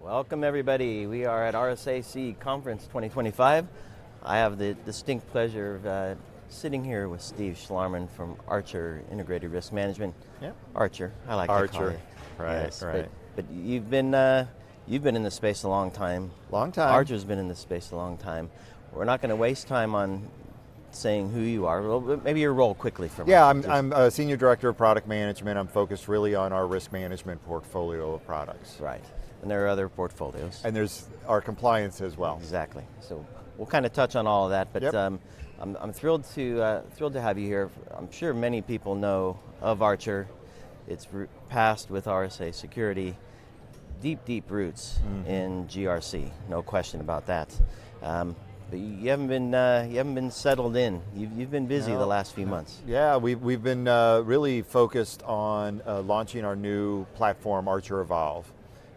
Welcome everybody. We are at RSAC Conference 2025. I have the distinct pleasure of sitting here with Steve Schlarman from Archer Integrated Risk Management. Yeah. Archer, I like to call it. Right, Yes, right. But you've been in this space a long time. Long time. Archer's been in this space a long time. We're not going to waste time on saying who you are. Well, maybe your role quickly for me. Yeah, I'm a Senior Director of Product Management. I'm focused really on our risk management portfolio of products. Right. And there are other portfolios. And there's our compliance as well. Exactly. So we'll kind of touch on all of that, but Yep. I'm thrilled to have you here. I'm sure many people know of Archer. It's passed with RSA security, deep roots in GRC. No question about that. But you haven't been settled in. You've been busy the last few months. Yeah, we've been really focused on launching our new platform, Archer Evolv.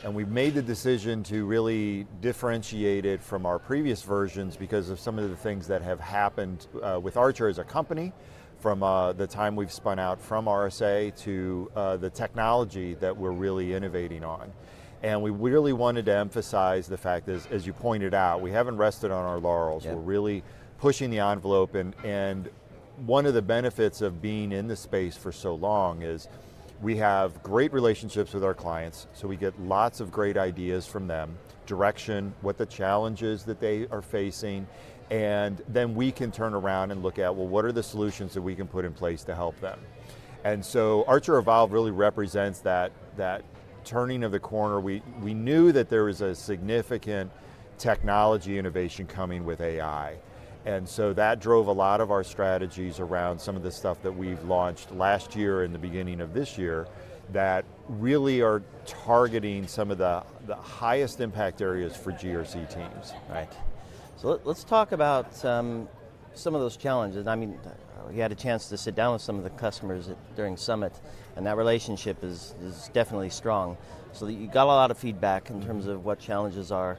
And we've made the decision to really differentiate it from our previous versions because of some of the things that have happened with Archer as a company, from the time we've spun out from RSA to the technology that we're really innovating on. And we really wanted to emphasize the fact that, as you pointed out, we haven't rested on our laurels. Yep. We're really pushing the envelope, and one of the benefits of being in the space for so long is we have great relationships with our clients, so we get lots of great ideas from them, direction, what the challenges that they are facing, and then we can turn around and look at, well, what are the solutions that we can put in place to help them? And so Archer Evolv really represents that turning of the corner. We knew that there was a significant technology innovation coming with AI. And so that drove a lot of our strategies around some of the stuff that we've launched last year and the beginning of this year that really are targeting some of the highest impact areas for GRC teams. Right. So let's talk about some of those challenges. I mean, we had a chance to sit down with some of the customers during Summit, and that relationship is definitely strong. So you got a lot of feedback in terms of what challenges are.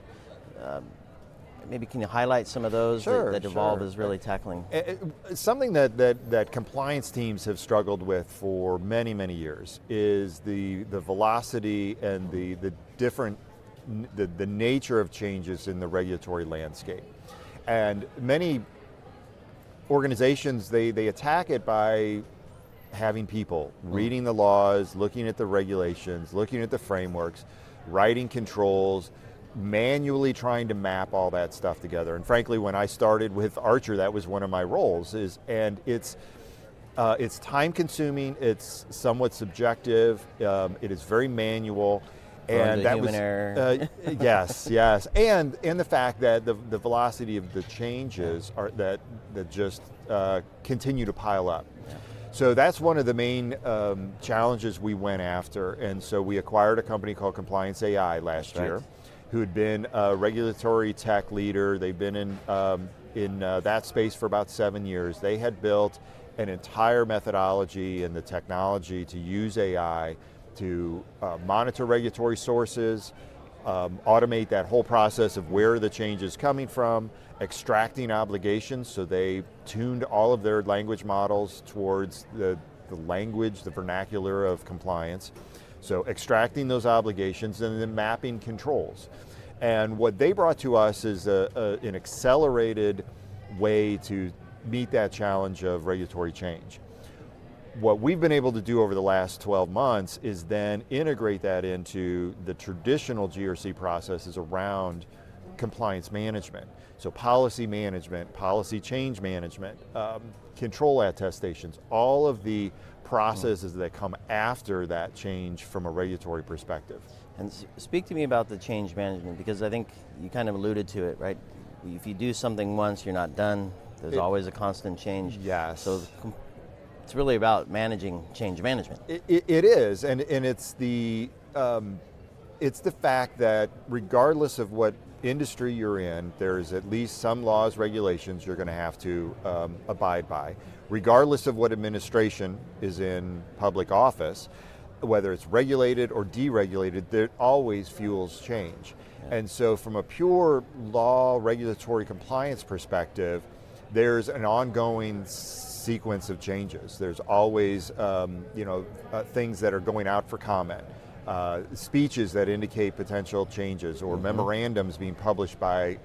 Maybe can you highlight some of those that Evolv is really tackling? Something that compliance teams have struggled with for many years is the velocity and the nature of changes in the regulatory landscape. And many organizations, they attack it by having people reading the laws, looking at the regulations, looking at the frameworks, writing controls, manually trying to map all that stuff together. And frankly, when I started with Archer, that was one of my roles. And it's time consuming, it's somewhat subjective, it is very manual. And that was error. Yes, and the fact that the velocity of the changes are that just continue to pile up. Yeah. So that's one of the main challenges we went after, and so we acquired a company called Compliance.ai last year, who had been a regulatory tech leader. They've been in that space for about 7 years. They had built an entire methodology and the technology to use AI to monitor regulatory sources, automate that whole process of where the change is coming from, extracting obligations, so they tuned all of their language models towards the language, the vernacular of compliance. So extracting those obligations and then mapping controls. And what they brought to us is an accelerated way to meet that challenge of regulatory change. What we've been able to do over the last 12 months is then integrate that into the traditional GRC processes around compliance management. So policy management, policy change management, control attestations, all of the processes that come after that change from a regulatory perspective. And speak to me about the change management, because I think you kind of alluded to it, right? If you do something once, you're not done. There's always a constant change. Yes. So it's really about managing change management. It is, and it's the fact that regardless of what industry you're in, there's at least some laws, regulations you're going to have to abide by. Regardless of what administration is in public office, whether it's regulated or deregulated, that always fuels change. Yeah. And so from a pure law regulatory compliance perspective, there's an ongoing sequence of changes. There's always things that are going out for comment. speeches that indicate potential changes, or memorandums being published by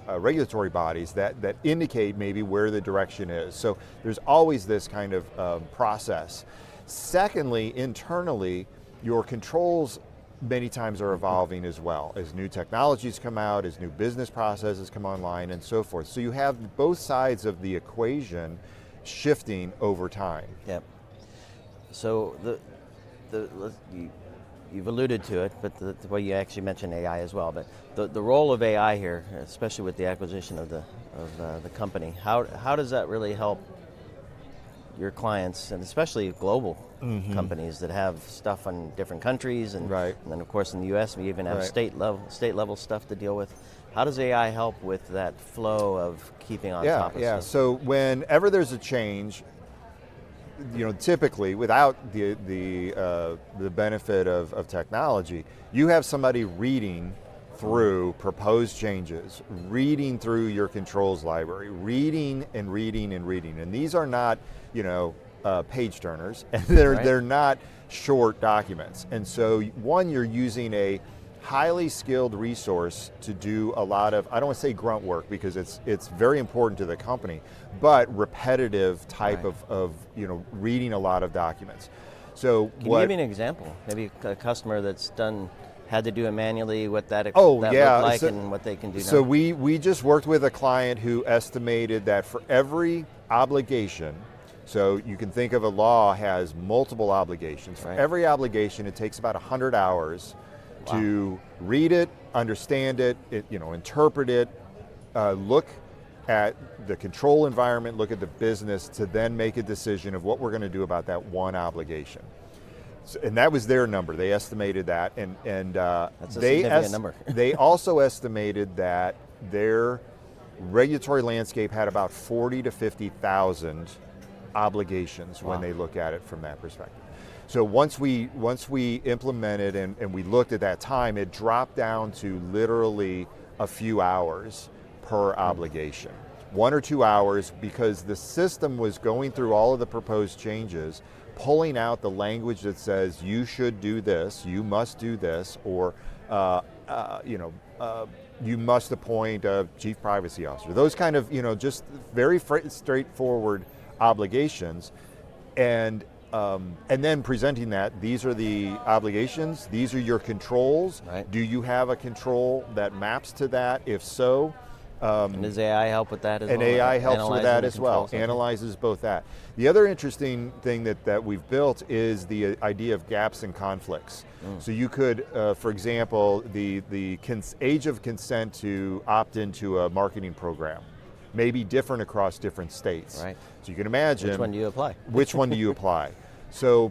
regulatory bodies that indicate maybe where the direction is. So there's always this kind of process. Secondly, internally, your controls many times are evolving as well, as new technologies come out, as new business processes come online, and so forth. So you have both sides of the equation shifting over time. Yep. So you've alluded to it, but well, you actually mentioned AI as well. But the role of AI here, especially with the acquisition of the company, how does that really help your clients, and especially global companies that have stuff in different countries, and then of course in the U.S. we even have state level stuff to deal with. How does AI help with that flow of keeping on top of stuff? So whenever there's a change, typically without the benefit of technology, you have somebody reading through proposed changes, reading through your controls library, reading and reading and reading. And these are not, page turners, and they're not short documents. And so one, you're using a highly skilled resource to do a lot of, I don't want to say grunt work because it's very important to the company, but repetitive type of reading a lot of documents. So Can you give me an example? Maybe a customer that's had to do it manually, what that looked like, and what they can do now. So we just worked with a client who estimated that for every obligation, so you can think of a law has multiple obligations. For every obligation, it takes about 100 hours to read it, understand it, interpret it, look at the control environment, look at the business, to then make a decision of what we're going to do about that one obligation. So, and that was their number. They estimated that, and that's a significant number. They also estimated that their regulatory landscape had about 40 to 50,000 obligations when they look at it from that perspective. So once we implemented and we looked at that time, it dropped down to literally a few hours per obligation. 1 or 2 hours, because the system was going through all of the proposed changes, pulling out the language that says you should do this, you must do this, or you must appoint a chief privacy officer. Those kind of just very straightforward obligations, and then presenting that these are the obligations, these are your controls. Do you have a control that maps to that? If so, and does AI help with that as well? And AI helps with that as well, analyzes both that. The other interesting thing that we've built is the idea of gaps and conflicts. So you could, for example, the age of consent to opt into a marketing program may be different across different states. So you can imagine, which one do you apply? Which one do you apply? So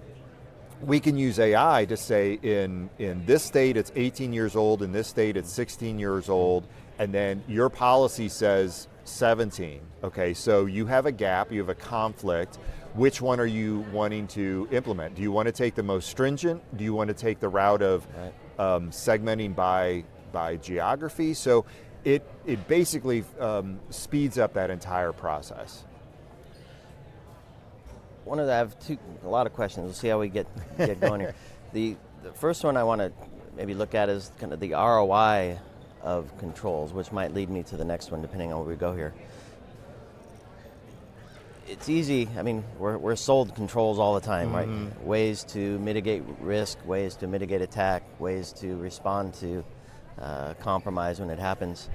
we can use AI to say in this state it's 18 years old, in this state it's 16 years old, and then your policy says 17. Okay, so you have a gap, you have a conflict. Which one are you wanting to implement? Do you want to take the most stringent? Do you want to take the route of segmenting by geography? So it basically speeds up that entire process. I have a lot of questions. We'll see how we get going here. The first one I want to maybe look at is kind of the ROI of controls, which might lead me to the next one depending on where we go here. It's easy, we're sold controls all the time, right? Ways to mitigate risk, ways to mitigate attack, ways to respond to compromise when it happens.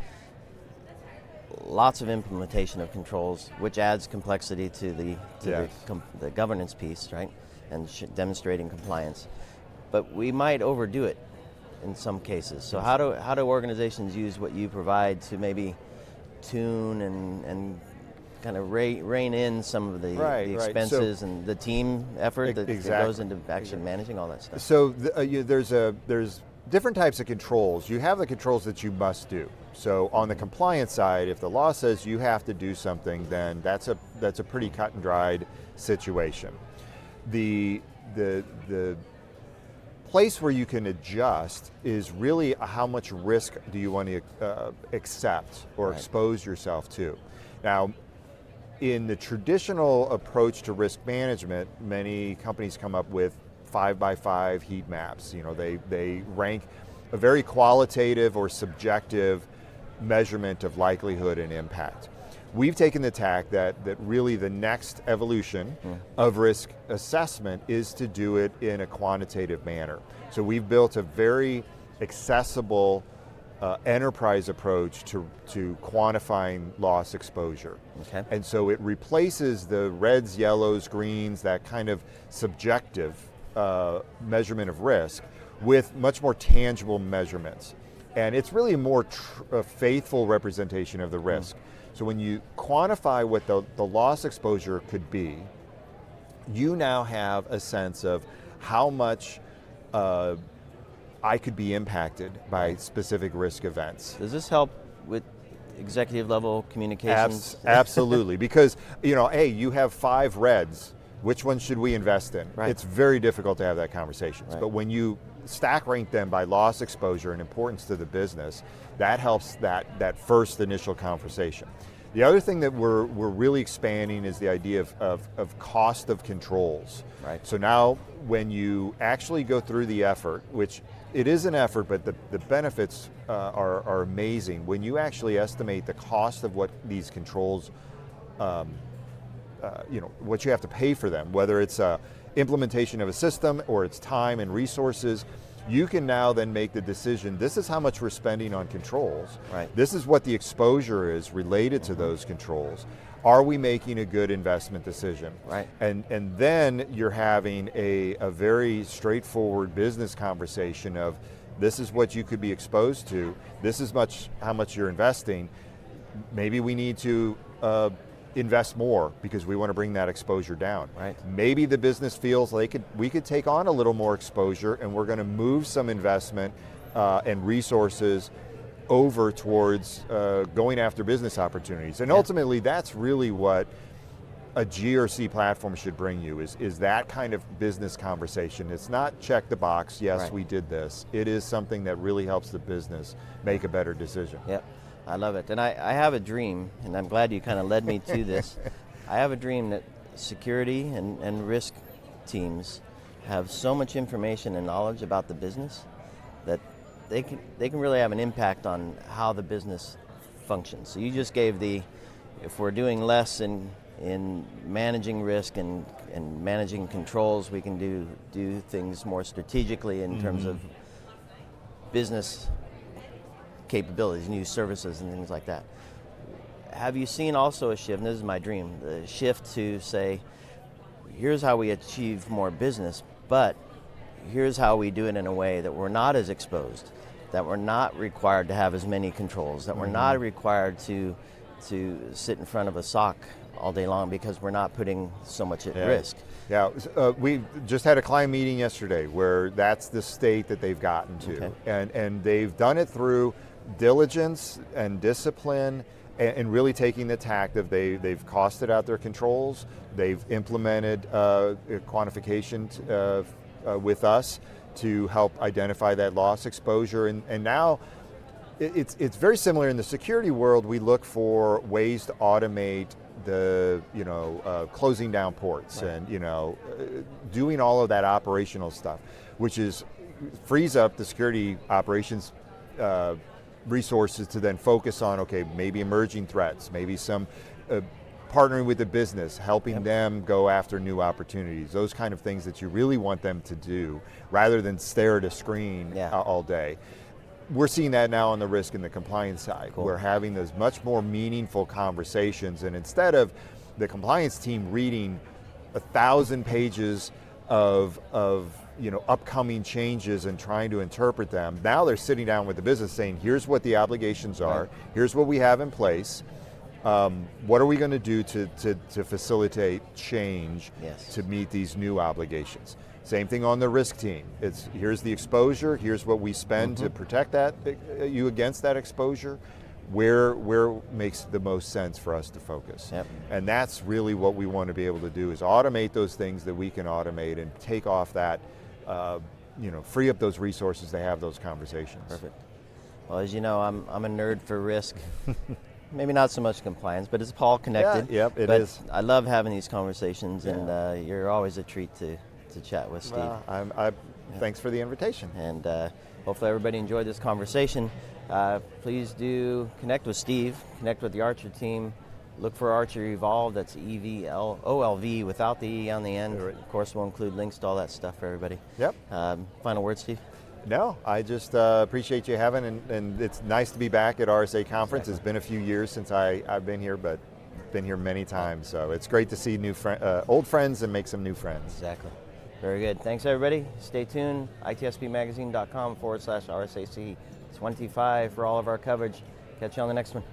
Lots of implementation of controls, which adds complexity to the governance piece, right? And demonstrating compliance. But we might overdo it in some cases. So how do organizations use what you provide to maybe tune and kind of rein in some of the expenses and the team effort that goes into actually managing all that stuff? So there's different types of controls. You have the controls that you must do. So on the compliance side, if the law says you have to do something, then that's a pretty cut and dried situation. The place where you can adjust is really how much risk do you want to accept or expose yourself to. Now, in the traditional approach to risk management, many companies come up with 5x5 heat maps. They rank a very qualitative or subjective measurement of likelihood and impact. We've taken the tack that really the next evolution of risk assessment is to do it in a quantitative manner. So we've built a very accessible enterprise approach to quantifying loss exposure. Okay. And so it replaces the reds, yellows, greens, that kind of subjective measurement of risk with much more tangible measurements. And it's really a more faithful representation of the risk. So when you quantify what the loss exposure could be, you now have a sense of how much I could be impacted by specific risk events. Does this help with executive level communications? Absolutely, because hey, you have 5 reds. Which one should we invest in? Right. It's very difficult to have that conversation. Right. But when you stack rank them by loss exposure and importance to the business, that helps that first initial conversation. The other thing that we're really expanding is the idea of cost of controls. Right. So now when you actually go through the effort, which it is an effort, but the benefits are amazing. When you actually estimate the cost of what these controls, what you have to pay for them, whether it's implementation of a system or it's time and resources, you can now then make the decision, this is how much we're spending on controls. Right. This is what the exposure is related to those controls. Are we making a good investment decision? Right. And then you're having a very straightforward business conversation of, this is what you could be exposed to, this is how much you're investing, maybe we need to invest more because we want to bring that exposure down. Right. Maybe the business feels like we could take on a little more exposure and we're going to move some investment and resources over towards going after business opportunities. And ultimately that's really what a GRC platform should bring you, is that kind of business conversation. It's not check the box, yes, we did this. It is something that really helps the business make a better decision. Yep. I love it. And I have a dream, and I'm glad you kind of led me to this. I have a dream that security and risk teams have so much information and knowledge about the business that they can really have an impact on how the business functions. So you just gave if we're doing less in managing risk and managing controls, we can do things more strategically in terms of business capabilities, new services and things like that. Have you seen also a shift, and this is my dream, the shift to say, here's how we achieve more business, but here's how we do it in a way that we're not as exposed, that we're not required to have as many controls, that we're not required to sit in front of a SOC all day long because we're not putting so much at risk. Yeah, we just had a client meeting yesterday where that's the state that they've gotten to. Okay. And they've done it through diligence and discipline and really taking the tact of they've costed out their controls, they've implemented quantification with us to help identify that loss exposure, and now it's very similar in the security world. We look for ways to automate the closing down ports and doing all of that operational stuff, which frees up the security operations resources to then focus on, okay, maybe emerging threats, maybe some partnering with the business, helping them go after new opportunities, those kind of things that you really want them to do rather than stare at a screen all day. We're seeing that now on the risk and the compliance side. Cool. We're having those much more meaningful conversations, and instead of the compliance team reading 1,000 pages of upcoming changes and trying to interpret them, now they're sitting down with the business saying, here's what the obligations are, here's what we have in place, what are we going to do to facilitate change to meet these new obligations. Same thing on the risk team. Here's the exposure, here's what we spend to protect you against that exposure, where makes the most sense for us to focus. Yep. And that's really what we want to be able to do, is automate those things that we can automate and take off that, free up those resources to have those conversations. Perfect. Well, as you know, I'm a nerd for risk. Maybe not so much compliance, but it's all connected. Yeah, yep, it is. I love having these conversations, and you're always a treat to to chat with Steve. Well, thanks for the invitation. And hopefully everybody enjoyed this conversation. Please do connect with Steve, connect with the Archer team. Look for Archer Evolv, that's EVLOLV without the E on the end. Right. Of course, we'll include links to all that stuff for everybody. Yep. Final word, Steve? No, I just appreciate you having, and it's nice to be back at RSA Conference. Exactly. It's been a few years since I've been here, but been here many times. So it's great to see old friends and make some new friends. Exactly. Very good. Thanks, everybody. Stay tuned. itspmagazine.com/RSAC 25 for all of our coverage. Catch you on the next one.